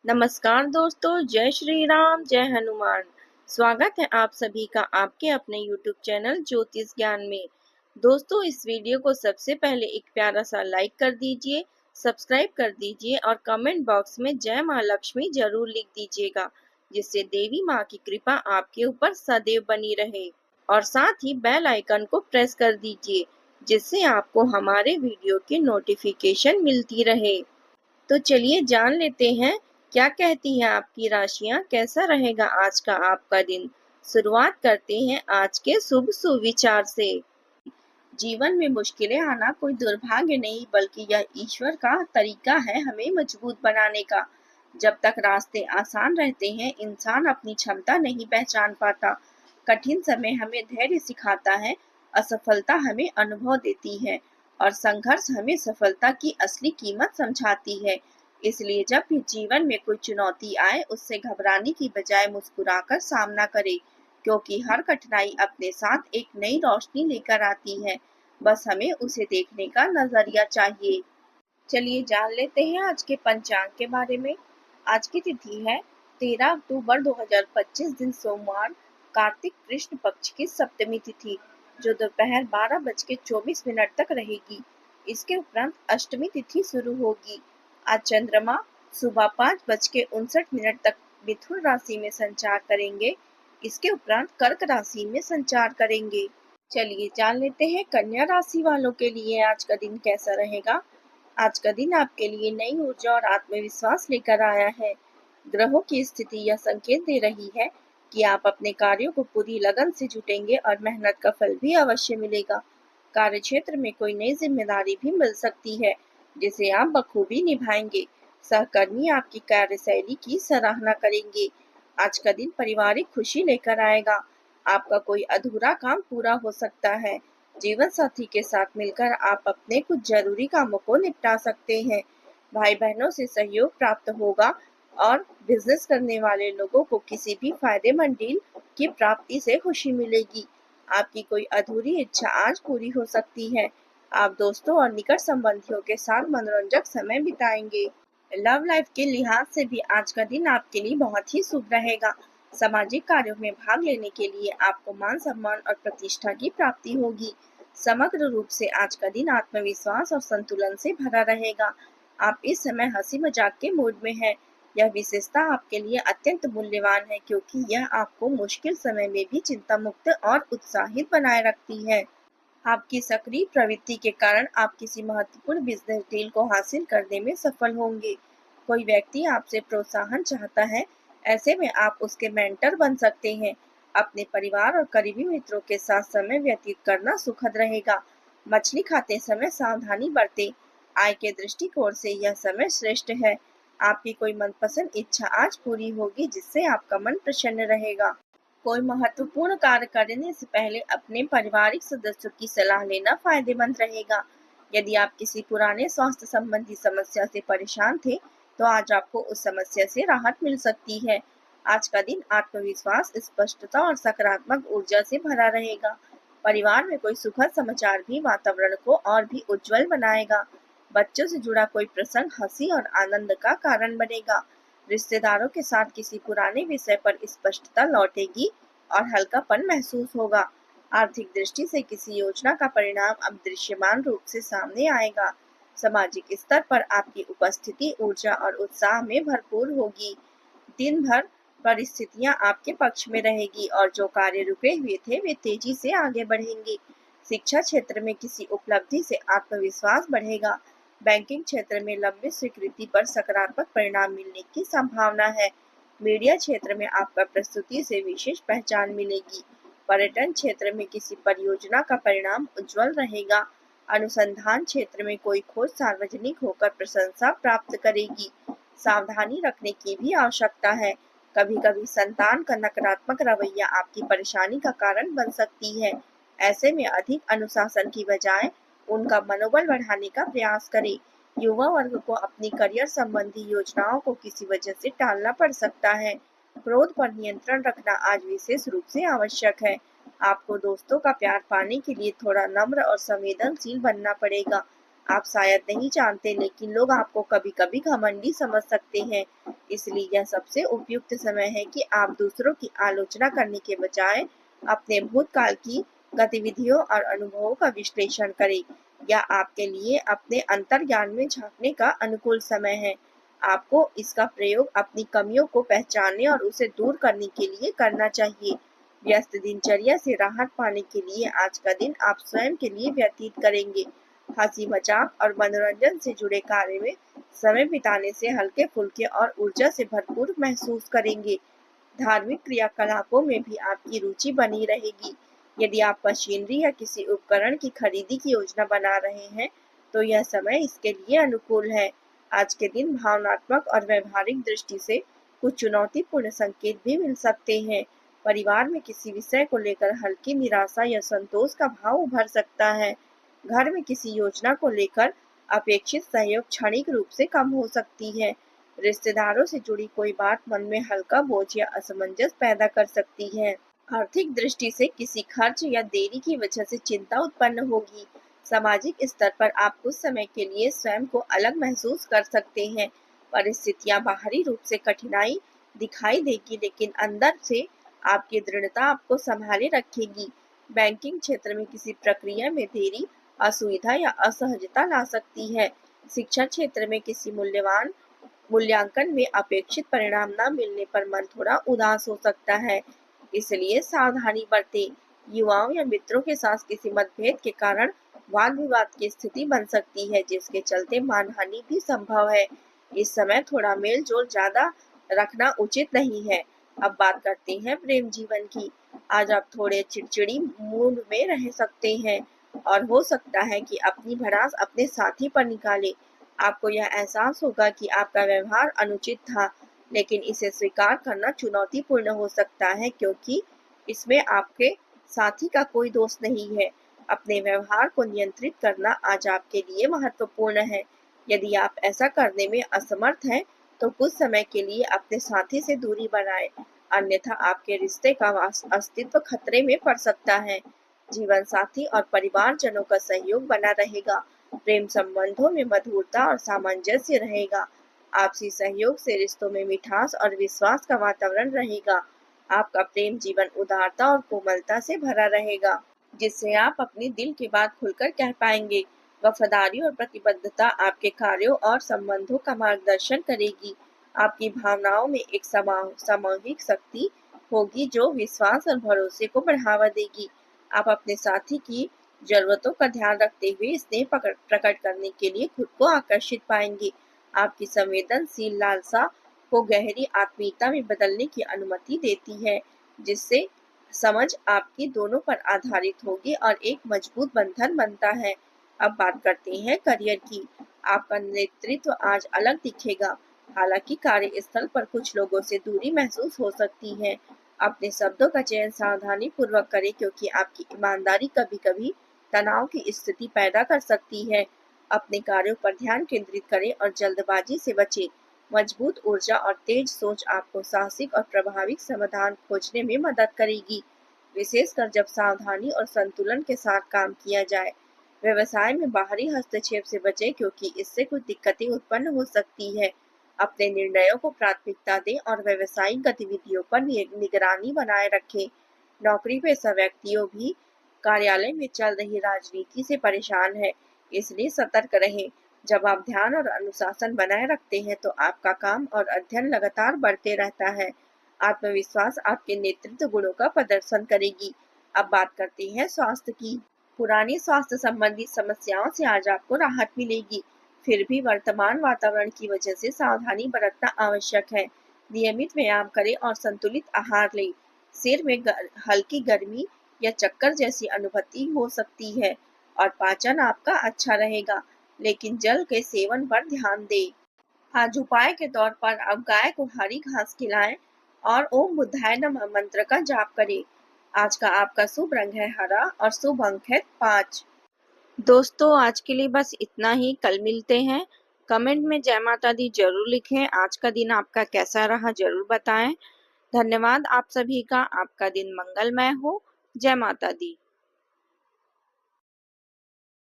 नमस्कार दोस्तों, जय श्री राम, जय हनुमान। स्वागत है आप सभी का आपके अपने YouTube चैनल ज्योतिष ज्ञान में। दोस्तों, इस वीडियो को सबसे पहले एक प्यारा सा लाइक कर दीजिए, सब्सक्राइब कर दीजिए और कमेंट बॉक्स में जय माँ लक्ष्मी जरूर लिख दीजिएगा, जिससे देवी माँ की कृपा आपके ऊपर सदैव बनी रहे। और साथ ही बेल आइकन को प्रेस कर दीजिए, जिससे आपको हमारे वीडियो की नोटिफिकेशन मिलती रहे। तो चलिए जान लेते हैं क्या कहती हैं आपकी राशियां, कैसा रहेगा आज का आपका दिन। शुरुआत करते हैं आज के शुभ सुविचार से। जीवन में मुश्किलें आना कोई दुर्भाग्य नहीं, बल्कि यह ईश्वर का तरीका है हमें मजबूत बनाने का। जब तक रास्ते आसान रहते हैं, इंसान अपनी क्षमता नहीं पहचान पाता। कठिन समय हमें धैर्य सिखाता है, असफलता हमें अनुभव देती है और संघर्ष हमें सफलता की असली कीमत समझाती है। इसलिए जब भी जीवन में कोई चुनौती आए, उससे घबराने की बजाय मुस्कुराकर सामना करें, क्योंकि हर कठिनाई अपने साथ एक नई रोशनी लेकर आती है। बस हमें उसे देखने का नजरिया चाहिए। चलिए जान लेते हैं आज के पंचांग के बारे में। आज की तिथि है 13 अक्टूबर 2025, दिन सोमवार, कार्तिक कृष्ण पक्ष की सप्तमी तिथि, जो दोपहर 12:24 तक रहेगी। इसके उपरांत अष्टमी तिथि शुरू होगी। आज चंद्रमा सुबह 5:59 तक मिथुन राशि में संचार करेंगे। इसके उपरांत कर्क राशि में संचार करेंगे। चलिए जान लेते हैं कन्या राशि वालों के लिए आज का दिन कैसा रहेगा। आज का दिन आपके लिए नई ऊर्जा और आत्मविश्वास लेकर आया है। ग्रहों की स्थिति यह संकेत दे रही है कि आप अपने कार्यों को पूरी लगन से जुटेंगे और मेहनत का फल भी अवश्य मिलेगा। कार्य क्षेत्र में कोई नई जिम्मेदारी भी मिल सकती है, जिसे आप बखूबी निभाएंगे। सहकर्मी आपकी कार्यशैली की सराहना करेंगे। आज का दिन पारिवारिक खुशी लेकर आएगा। आपका कोई अधूरा काम पूरा हो सकता है। जीवन साथी के साथ मिलकर आप अपने कुछ जरूरी कामों को निपटा सकते हैं। भाई बहनों से सहयोग प्राप्त होगा और बिजनेस करने वाले लोगों को किसी भी फायदेमंद डील की प्राप्ति से खुशी मिलेगी। आपकी कोई अधूरी इच्छा आज पूरी हो सकती है। आप दोस्तों और निकट संबंधियों के साथ मनोरंजक समय बिताएंगे। लव लाइफ के लिहाज से भी आज का दिन आपके लिए बहुत ही शुभ रहेगा। सामाजिक कार्यों में भाग लेने के लिए आपको मान सम्मान और प्रतिष्ठा की प्राप्ति होगी। समग्र रूप से आज का दिन आत्मविश्वास और संतुलन से भरा रहेगा। आप इस समय हंसी मजाक के मूड में हैं। यह विशेषता आपके लिए अत्यंत मूल्यवान है, क्योंकि यह आपको मुश्किल समय में भी चिंता मुक्त और उत्साहित बनाए रखती है। आपकी सक्रिय प्रवृत्ति के कारण आप किसी महत्वपूर्ण बिजनेस डील को हासिल करने में सफल होंगे। कोई व्यक्ति आपसे प्रोत्साहन चाहता है, ऐसे में आप उसके मेंटर बन सकते हैं। अपने परिवार और करीबी मित्रों के साथ समय व्यतीत करना सुखद रहेगा। मछली खाते समय सावधानी बरतें। आय के दृष्टिकोण से यह समय श्रेष्ठ है। आपकी कोई मनपसंद इच्छा आज पूरी होगी, जिससे आपका मन प्रसन्न रहेगा। कोई महत्वपूर्ण कार्य करने से पहले अपने पारिवारिक सदस्यों की सलाह लेना फायदेमंद रहेगा। यदि आप किसी पुराने स्वास्थ्य संबंधी समस्या से परेशान थे, तो आज आपको उस समस्या से राहत मिल सकती है। आज का दिन आत्मविश्वास, स्पष्टता और सकारात्मक ऊर्जा से भरा रहेगा। परिवार में कोई सुखद समाचार भी वातावरण को और भी उज्जवल बनाएगा। बच्चों से जुड़ा कोई प्रसंग हंसी और आनंद का कारण बनेगा। रिश्तेदारों के साथ किसी पुराने विषय पर स्पष्टता लौटेगी और हल्कापन महसूस होगा। आर्थिक दृष्टि से किसी योजना का परिणाम अब दृश्यमान रूप से सामने आएगा। सामाजिक स्तर पर आपकी उपस्थिति ऊर्जा और उत्साह में भरपूर होगी। दिन भर परिस्थितियां आपके पक्ष में रहेगी और जो कार्य रुके हुए थे, वे तेजी से आगे बढ़ेंगे। शिक्षा क्षेत्र में किसी उपलब्धि से आत्मविश्वास बढ़ेगा। बैंकिंग क्षेत्र में लंबी स्वीकृति पर सकारात्मक परिणाम मिलने की संभावना है। मीडिया क्षेत्र में आपका प्रस्तुति से विशेष पहचान मिलेगी। पर्यटन क्षेत्र में किसी परियोजना का परिणाम उज्जवल रहेगा। अनुसंधान क्षेत्र में कोई खोज सार्वजनिक होकर प्रशंसा प्राप्त करेगी। सावधानी रखने की भी आवश्यकता है। कभी कभी संतान का नकारात्मक रवैया आपकी परेशानी का कारण बन सकती है। ऐसे में अधिक अनुशासन की बजाय उनका मनोबल बढ़ाने का प्रयास करें। युवा वर्ग को अपनी करियर संबंधी योजनाओं को किसी वजह से टालना पड़ सकता है। क्रोध पर नियंत्रण रखना आज विशेष रूप से आवश्यक है। आपको दोस्तों का प्यार पाने के लिए थोड़ा नम्र और संवेदनशील बनना पड़ेगा। आप शायद नहीं जानते, लेकिन लोग आपको कभी कभी घमंडी समझ सकते हैं। इसलिए यह सबसे उपयुक्त समय है कि आप दूसरों की आलोचना करने के बजाय अपने भूतकाल की गतिविधियों और अनुभवों का विश्लेषण करें। यह आपके लिए अपने अंतर्ज्ञान में झांकने का अनुकूल समय है। आपको इसका प्रयोग अपनी कमियों को पहचानने और उसे दूर करने के लिए करना चाहिए। व्यस्त दिनचर्या से राहत पाने के लिए आज का दिन आप स्वयं के लिए व्यतीत करेंगे। हंसी मजाक और मनोरंजन से जुड़े कार्य में समय बिताने से हल्के फुल्के और ऊर्जा से भरपूर महसूस करेंगे। धार्मिक क्रियाकलापों में भी आपकी रुचि बनी रहेगी। यदि आप मशीनरी या किसी उपकरण की खरीदी की योजना बना रहे हैं, तो यह समय इसके लिए अनुकूल है। आज के दिन भावनात्मक और व्यवहारिक दृष्टि से कुछ चुनौतीपूर्ण संकेत भी मिल सकते हैं। परिवार में किसी विषय को लेकर हल्की निराशा या संतोष का भाव उभर सकता है। घर में किसी योजना को लेकर अपेक्षित सहयोग क्षणिक रूप से कम हो सकती है। रिश्तेदारों से जुड़ी कोई बात मन में हल्का बोझ या असमंजस पैदा कर सकती है। आर्थिक दृष्टि से किसी खर्च या देरी की वजह से चिंता उत्पन्न होगी। सामाजिक स्तर पर आप कुछ समय के लिए स्वयं को अलग महसूस कर सकते हैं। परिस्थितियां बाहरी रूप से कठिनाई दिखाई देगी, लेकिन अंदर से आपकी दृढ़ता आपको संभाले रखेगी। बैंकिंग क्षेत्र में किसी प्रक्रिया में देरी असुविधा या असहजता ला सकती है। शिक्षा क्षेत्र में किसी मूल्यवान मूल्यांकन में अपेक्षित परिणाम न मिलने पर मन थोड़ा उदास हो सकता है, इसलिए सावधानी बरतें। युवाओं या मित्रों के साथ किसी मतभेद के कारण वाद विवाद की स्थिति बन सकती है, जिसके चलते मानहानि भी संभव है। इस समय थोड़ा मेल जोल ज्यादा रखना उचित नहीं है। अब बात करते हैं प्रेम जीवन की। आज आप थोड़े चिड़चिड़ी मूड में रह सकते हैं और हो सकता है कि अपनी भड़ास अपने साथी पर निकाले। आपको यह एहसास होगा कि आपका व्यवहार अनुचित था, लेकिन इसे स्वीकार करना चुनौतीपूर्ण हो सकता है, क्योंकि इसमें आपके साथी का कोई दोष नहीं है। अपने व्यवहार को नियंत्रित करना आज आपके लिए महत्वपूर्ण है। यदि आप ऐसा करने में असमर्थ हैं, तो कुछ समय के लिए अपने साथी से दूरी बनाएं, अन्यथा आपके रिश्ते का अस्तित्व खतरे में पड़ सकता है। जीवन साथी और परिवारजनों का सहयोग बना रहेगा। प्रेम संबंधों में मधुरता और सामंजस्य रहेगा। आपसी सहयोग से रिश्तों में मिठास और विश्वास का वातावरण रहेगा। आपका प्रेम जीवन उदारता और कोमलता से भरा रहेगा, जिससे आप अपने दिल की बात खुलकर कह पाएंगे। वफादारी और प्रतिबद्धता आपके कार्यों और संबंधों का मार्गदर्शन करेगी। आपकी भावनाओं में एक सामूहिक शक्ति होगी जो विश्वास और भरोसे को बढ़ावा देगी। आप अपने साथी की जरूरतों का ध्यान रखते हुए स्नेह प्रकट करने के लिए खुद को आकर्षित पाएंगे। आपकी संवेदनशील लालसा को गहरी आत्मीयता में बदलने की अनुमति देती है, जिससे समझ आपकी दोनों पर आधारित होगी और एक मजबूत बंधन बनता है। अब बात करते हैं करियर की। आपका नेतृत्व आज अलग दिखेगा। हालांकि कार्यस्थल पर कुछ लोगों से दूरी महसूस हो सकती है। अपने शब्दों का चयन सावधानी पूर्वक करें, क्योंकि आपकी ईमानदारी कभी कभी तनाव की स्थिति पैदा कर सकती है। अपने कार्यों पर ध्यान केंद्रित करें और जल्दबाजी से बचें। मजबूत ऊर्जा और तेज सोच आपको साहसिक और प्रभावी समाधान खोजने में मदद करेगी, विशेषकर जब सावधानी और संतुलन के साथ काम किया जाए। व्यवसाय में बाहरी हस्तक्षेप से बचें, क्योंकि इससे कुछ दिक्कतें उत्पन्न हो सकती है। अपने निर्णयों को प्राथमिकता दें और व्यावसायिक गतिविधियों पर निगरानी बनाए रखें। नौकरी पेशा व्यक्तियों भी कार्यालय में चल रही राजनीति से परेशान है, इसलिए सतर्क रहें। जब आप ध्यान और अनुशासन बनाए रखते हैं, तो आपका काम और अध्ययन लगातार बढ़ते रहता है। आत्मविश्वास आपके नेतृत्व गुणों का प्रदर्शन करेगी। अब बात करते हैं स्वास्थ्य की। पुरानी स्वास्थ्य संबंधी समस्याओं से आज आपको राहत मिलेगी। फिर भी वर्तमान वातावरण की वजह से सावधानी बरतना आवश्यक है। नियमित व्यायाम करें और संतुलित आहार लें। सिर में हल्की गर्मी या चक्कर जैसी अनुभूति हो सकती है और पाचन आपका अच्छा रहेगा, लेकिन जल के सेवन पर ध्यान दें। आज उपाय के तौर पर आप गाय को हरी घास खिलाएं और ओम बुद्धाय नमः मंत्र का जाप करें। आज का आपका शुभ रंग है हरा और शुभ अंक है 5। दोस्तों, आज के लिए बस इतना ही। कल मिलते हैं। कमेंट में जय माता दी जरूर लिखें। आज का दिन आपका कैसा रहा जरूर बताएं। धन्यवाद आप सभी का। आपका दिन मंगलमय हो। जय माता दी।